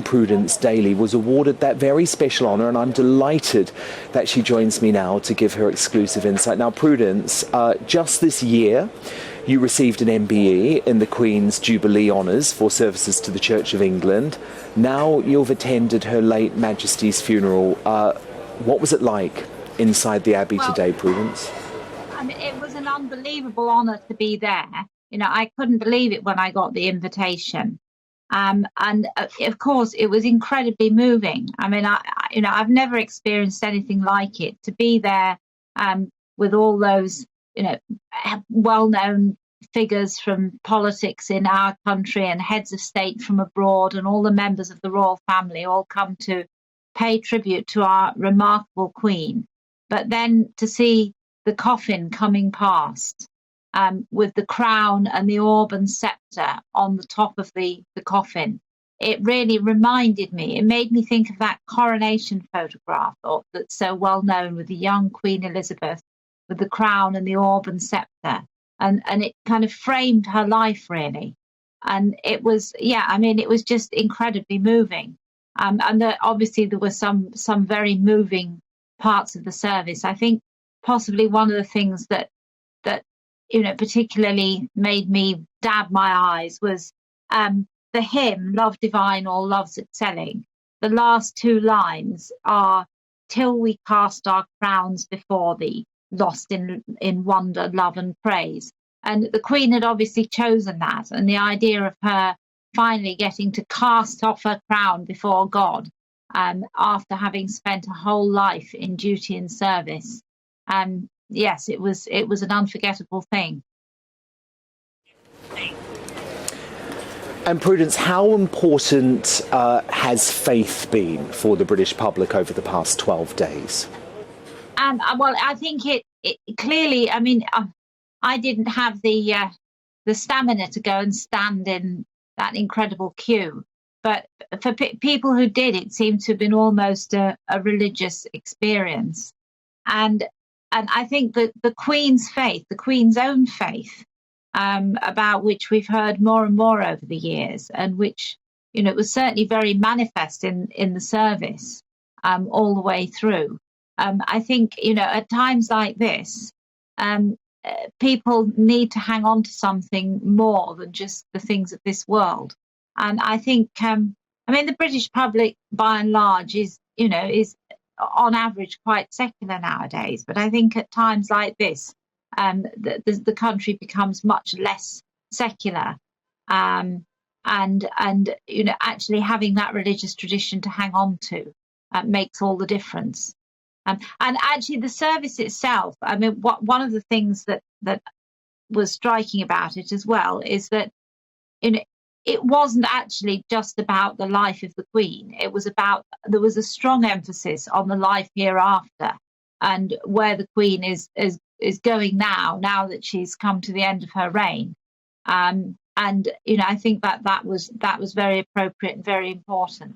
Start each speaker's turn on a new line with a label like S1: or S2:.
S1: Prudence Dailey was awarded that very special honour, and I'm delighted that she joins me now to give her exclusive insight. Now, Prudence, just this year, you received an MBE in the Queen's Jubilee Honours for services to the Church of England. Now you've attended Her late Majesty's funeral. What was it like inside the Abbey today, Prudence?
S2: I mean, it was an unbelievable honour to be there. You know, I couldn't believe it when I got the invitation. And of course, it was incredibly moving. I mean, I've never experienced anything like it. To be there with all those, well-known figures from politics in our country and heads of state from abroad, and all the members of the royal family all come to pay tribute to our remarkable Queen. But then to see the coffin coming past, with the crown and the orb and sceptre on the top of the coffin, it really reminded me, it made me think of that coronation photograph that's so well known with the young Queen Elizabeth with the crown and the orb and sceptre. And it kind of framed her life, really. And it was, it was just incredibly moving. And obviously there were some very moving parts of the service. I think possibly one of the things that particularly made me dab my eyes was the hymn, Love Divine, All Love's Excelling. The last two lines are, "Till we cast our crowns before thee, lost in wonder, love and praise." And the Queen had obviously chosen that, and the idea of her finally getting to cast off her crown before God after having spent a whole life in duty and service. Yes, it was an unforgettable thing.
S1: And Prudence, how important has faith been for the British public over the past 12 days?
S2: Well, I think it clearly. I mean, I didn't have the stamina to go and stand in that incredible queue, but for people who did, it seemed to have been almost a religious experience. And I think that the Queen's faith, the Queen's own faith, about which we've heard more and more over the years, and which, was certainly very manifest in the service all the way through. I think, at times like this, people need to hang on to something more than just the things of this world. And I think, the British public, by and large, is on average quite secular nowadays, but I think at times like this, the country becomes much less secular, and actually having that religious tradition to hang on to makes all the difference. And actually, the service itself, one of the things that was striking about it as well is that it wasn't actually just about the life of the Queen. It was there was a strong emphasis on the life hereafter and where the Queen is going now that she's come to the end of her reign. I think that was very appropriate and very important.